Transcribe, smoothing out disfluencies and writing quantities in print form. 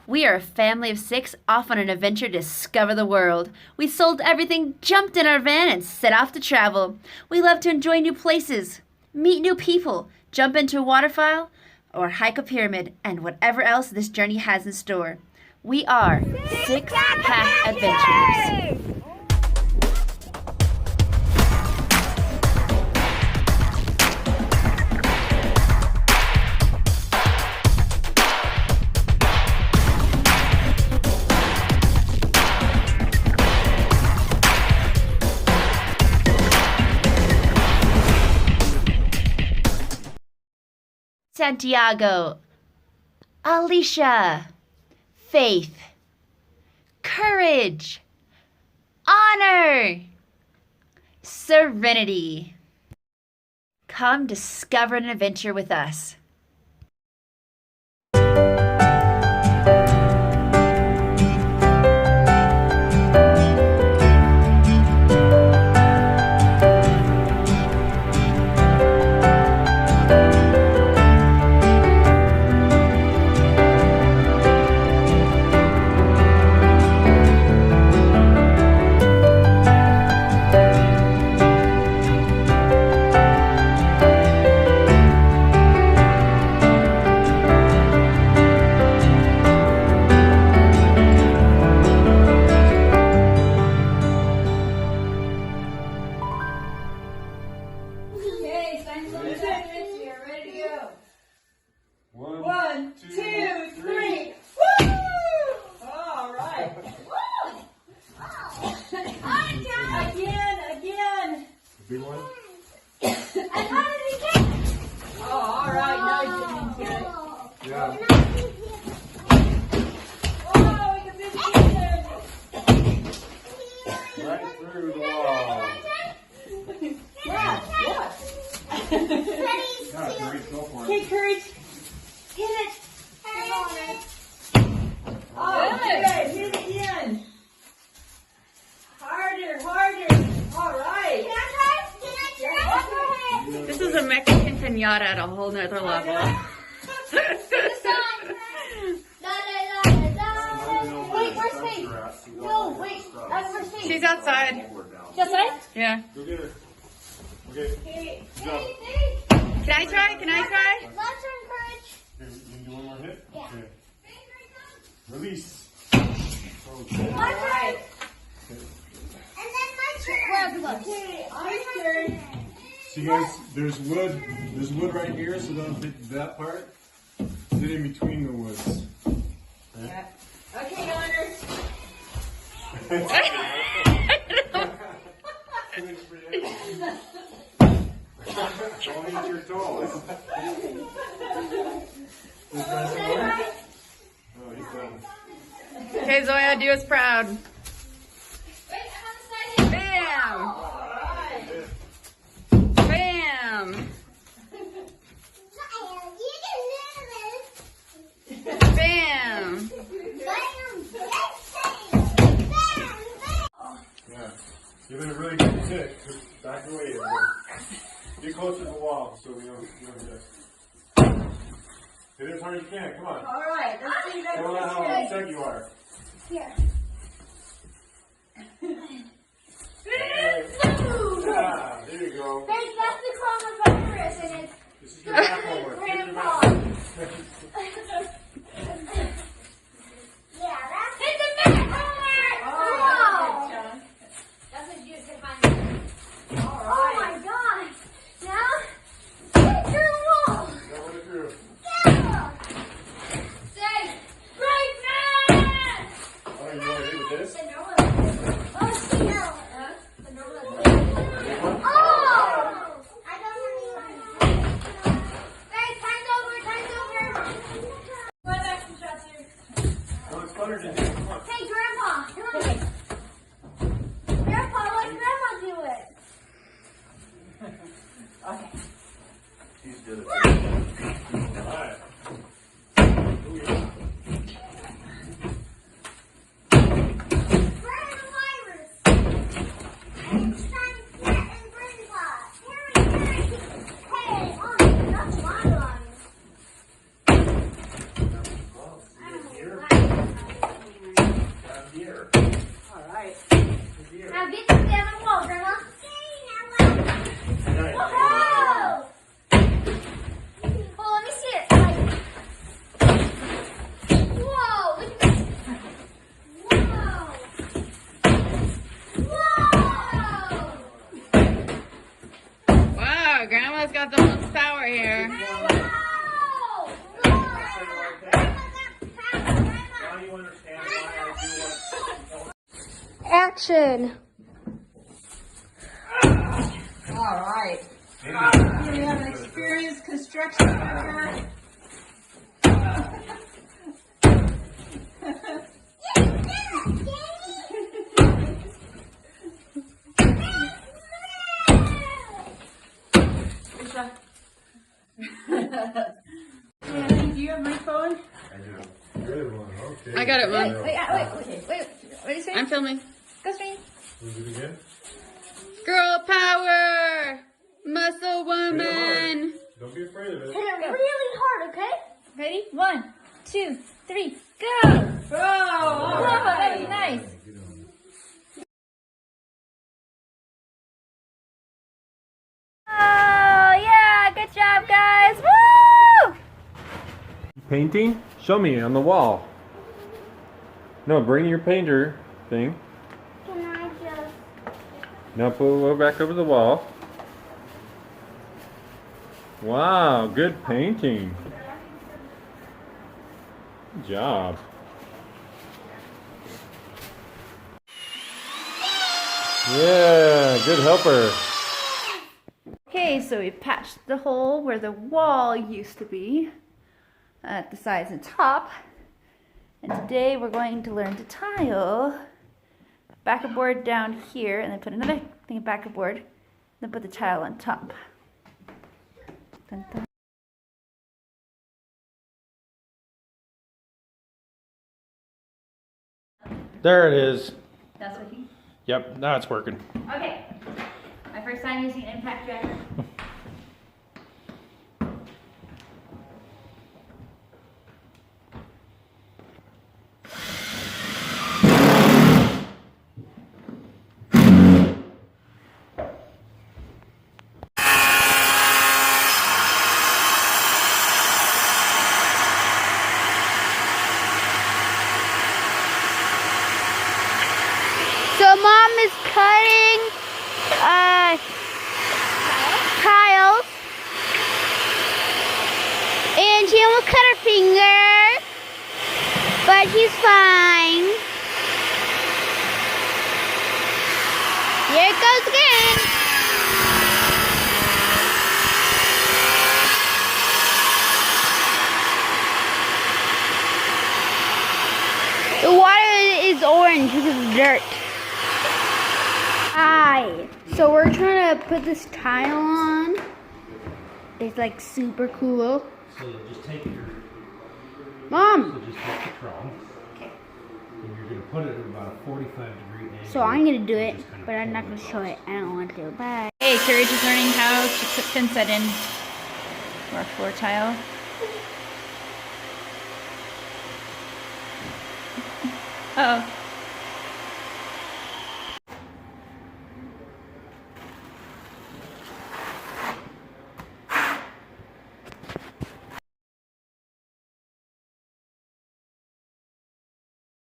We are a family of 6 off on an adventure to discover the world. We sold everything, jumped in our van, and set off to travel. We love to enjoy new places, meet new people, jump into a waterfall, or hike a pyramid, and whatever else this journey has in store. We are 6 Pack Adventurers. Santiago, Alicia, Faith, Courage, Honor, Serenity. Come discover an adventure with us. One, two, three. Woo! All right. Woo! Again. Big one? Oh, all right. Now you get into it. Yeah. Oh, it's a big chicken. Right through the wall. Yeah, what? Yeah, Courage, go for Okay, it. Courage. Hit it. Oh, good. Hit it again. Harder. All right. This is a Mexican pinata at a whole nother level. Wait, where's Faith? No, wait, where's Faith? She's outside. Outside? Yeah. Go get her. Okay. Jump. Can I try? Let's encourage. You can do one more hit? Yeah. Okay. Release. My turn. And then my turn. Where are we going? Okay, my turn. See guys, there's wood right here, so don't hit that part. Sit in between the woods. Yeah. Okay, Honor. Don't hit your toes. Oh, he's done. Okay, Zoya, do us proud. Wait, I'm on the side. Bam! All right. Bam! Bam! Yeah. Give it a really good kick. Just back away. Get closer to the wall so we don't hit us. Hit it as hard as you can. Come on. All right. Let's see Don't know how next upset you are. Here. Yeah, there you go. That's the coronavirus, and it's This is your back homework. Get your Grandpa. back. Yeah, that's it's a back homework. All right, John. That's what you did find. All Oh right. my God! Now, get through the wall. That went through. Yeah. Say, right now. Oh, you want to do with this? Oh, she no. Oh! I don't have any. Hey, time's over. What action shots here? Oh, it's funner than this. Come on. Hey, Grandpa, come on. Grandpa, let Grandma do it. Okay. He's good at it. All right. Oh, yeah. Coronavirus. Einstein, Matt, and Grandpa. Hey, that's my line. Well, you get here. here. Now get to the other wall, Grandma. Nice. Whoa! Oh, let me see it. Whoa! Look at this. Whoa! Whoa! Wow, Grandma's got the most power here. Whoa! Now you understand why I do what. Action. All right. Here we have an experienced construction worker. Annie, do you have my phone? Good one. Okay. I got it, Mom. Wait. What is it? I'm filming. Go straight. Was it again? Girl power! Muscle woman! Don't be afraid of it. Hit it really hard, okay? Ready? 1, 2, 3, go! Oh, all That was right. nice. Oh, yeah, good job, guys. Woo! Painting? Show me on the wall. No, bring your painter thing. Can I just... Now pull it back over the wall. Wow, good painting. Good job. Yeah, good helper. Okay, so we patched the hole where the wall used to be at the sides and top. And today we're going to learn to tile. Back a board down here and then put another thing of back a board. Then put the tile on top. Dun, dun. There it is. That's what he... Yep, now it's working. Okay. My first time using an impact driver. So Mom is cutting tiles, and she almost cut her finger, but she's fine. Here it goes again. The water is orange because of dirt. Hi. So we're trying to put this tile on. It's like super cool. So you'll just take your, Mom. just take the trowel. And you're going to put it at about a 45-degree angle. So I'm gonna do it, but I'm not gonna show it. I don't want to. Bye. Hey, Courage is learning how to put thinset in our floor tile. Uh oh.